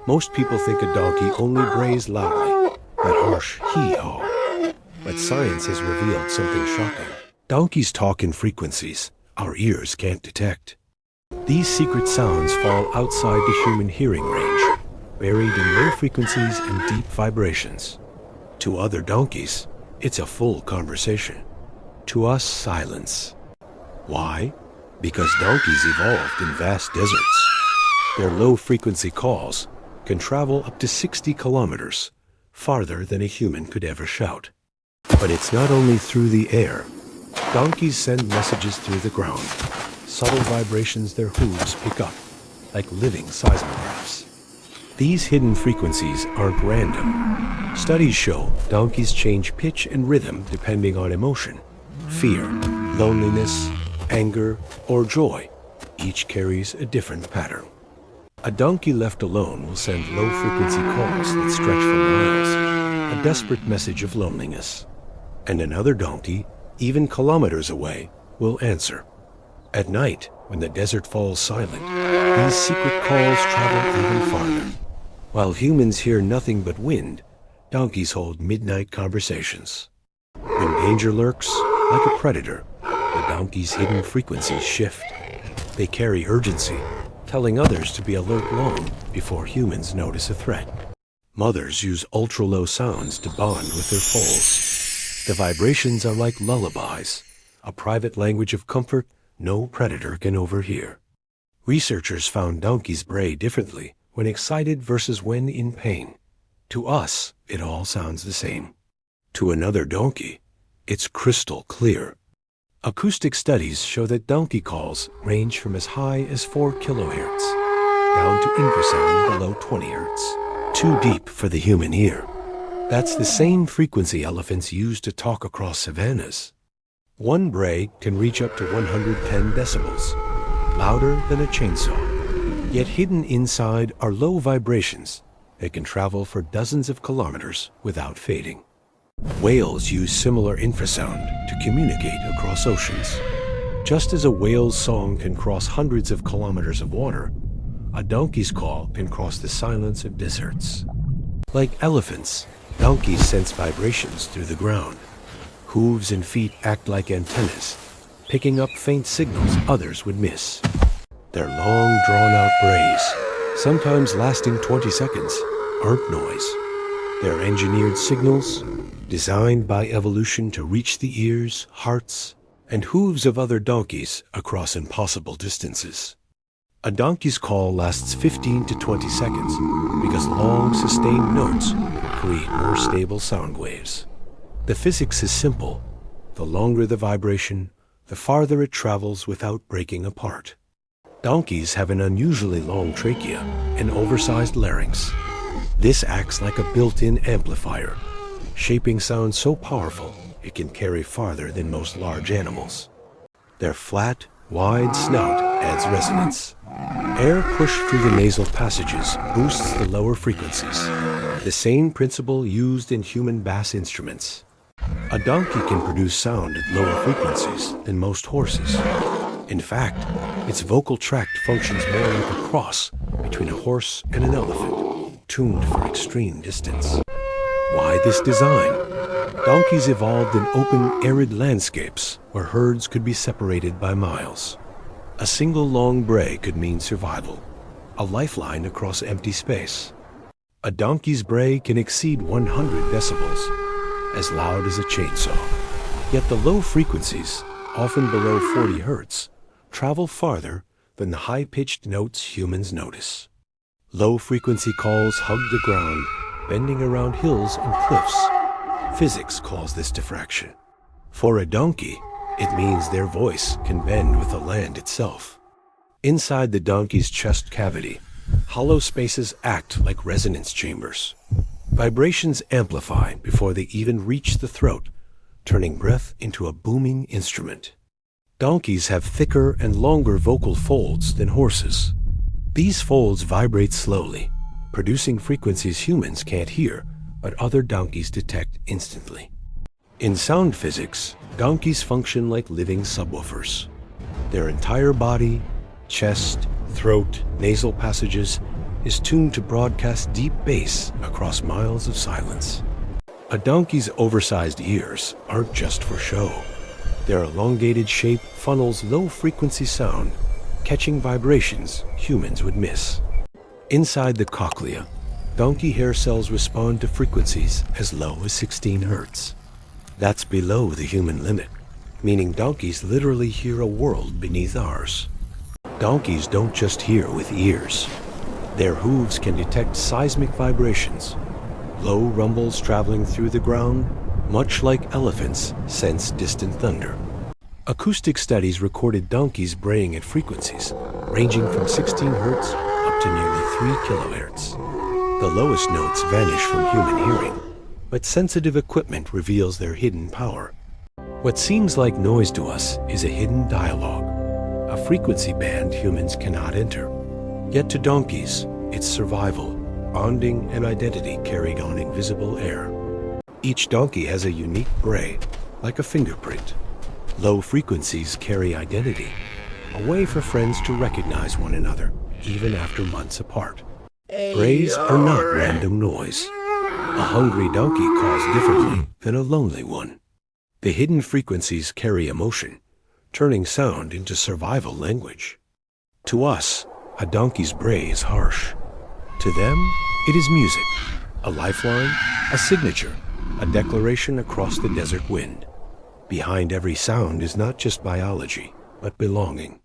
Most people think a donkey only brays loudly, that harsh hee-haw. But science has revealed something shocking. Donkeys talk in frequencies our ears can't detect. These secret sounds fall outside the human hearing range, buried in low frequencies and deep vibrations. To other donkeys, it's a full conversation. To us, silence. Why? Because donkeys evolved in vast deserts. Their low-frequency calls can travel up to 60 kilometers, farther than a human could ever shout. But it's not only through the air. Donkeys send messages through the ground, subtle vibrations their hooves pick up, like living seismographs. These hidden frequencies aren't random. Studies show donkeys change pitch and rhythm depending on emotion. Fear, loneliness, anger, or joy. Each carries a different pattern. A donkey left alone will send low-frequency calls that stretch for miles, a desperate message of loneliness. And another donkey, even kilometers away, will answer. At night, when the desert falls silent, these secret calls travel even farther. While humans hear nothing but wind, donkeys hold midnight conversations. When danger lurks, like a predator, the donkey's hidden frequencies shift. They carry urgency, telling others to be alert long before humans notice a threat. Mothers use ultra-low sounds to bond with their foals. The vibrations are like lullabies, a private language of comfort no predator can overhear. Researchers found donkeys bray differently when excited versus when in pain. To us, it all sounds the same. To another donkey, it's crystal clear. Acoustic studies show that donkey calls range from as high as 4 kilohertz down to infrasound below 20 hertz, too deep for the human ear. That's the same frequency elephants use to talk across savannas. One bray can reach up to 110 decibels, louder than a chainsaw. Yet hidden inside are low vibrations that can travel for dozens of kilometers without fading. Whales use similar infrasound to communicate across oceans. Just as a whale's song can cross hundreds of kilometers of water, a donkey's call can cross the silence of deserts. Like elephants, donkeys sense vibrations through the ground. Hooves and feet act like antennas, picking up faint signals others would miss. Their long, drawn-out brays, sometimes lasting 20 seconds, aren't noise. They're engineered signals, designed by evolution to reach the ears, hearts, and hooves of other donkeys across impossible distances. A donkey's call lasts 15 to 20 seconds because long, sustained notes create more stable sound waves. The physics is simple. The longer the vibration, the farther it travels without breaking apart. Donkeys have an unusually long trachea and oversized larynx. This acts like a built-in amplifier, shaping sound so powerful it can carry farther than most large animals. Their flat, wide snout adds resonance. Air pushed through the nasal passages boosts the lower frequencies, the same principle used in human bass instruments. A donkey can produce sound at lower frequencies than most horses. In fact, its vocal tract functions more like a cross between a horse and an elephant, tuned for extreme distance. Why this design? Donkeys evolved in open, arid landscapes where herds could be separated by miles. A single long bray could mean survival, a lifeline across empty space. A donkey's bray can exceed 100 decibels, as loud as a chainsaw. Yet the low frequencies, often below 40 hertz, travel farther than the high-pitched notes humans notice. Low-frequency calls hug the ground, bending around hills and cliffs. Physics calls this diffraction. For a donkey, it means their voice can bend with the land itself. Inside the donkey's chest cavity, hollow spaces act like resonance chambers. Vibrations amplify before they even reach the throat, turning breath into a booming instrument. Donkeys have thicker and longer vocal folds than horses. These folds vibrate slowly, producing frequencies humans can't hear, but other donkeys detect instantly. In sound physics, donkeys function like living subwoofers. Their entire body, chest, throat, nasal passages, is tuned to broadcast deep bass across miles of silence. A donkey's oversized ears aren't just for show. Their elongated shape funnels low-frequency sound, catching vibrations humans would miss. Inside the cochlea, donkey hair cells respond to frequencies as low as 16 Hz. That's below the human limit, meaning donkeys literally hear a world beneath ours. Donkeys don't just hear with ears. Their hooves can detect seismic vibrations, low rumbles traveling through the ground, much like elephants sense distant thunder. Acoustic studies recorded donkeys braying at frequencies ranging from 16 Hz up to nearly 3 kHz. The lowest notes vanish from human hearing, but sensitive equipment reveals their hidden power. What seems like noise to us is a hidden dialogue, a frequency band humans cannot enter. Yet to donkeys, it's survival, bonding, and identity carried on invisible air. Each donkey has a unique bray, like a fingerprint. Low frequencies carry identity, a way for friends to recognize one another, even after months apart. Brays are not random noise. A hungry donkey calls differently than a lonely one. The hidden frequencies carry emotion, turning sound into survival language. To us, a donkey's bray is harsh. To them, it is music, a lifeline, a signature, a declaration across the desert wind. Behind every sound is not just biology, but belonging.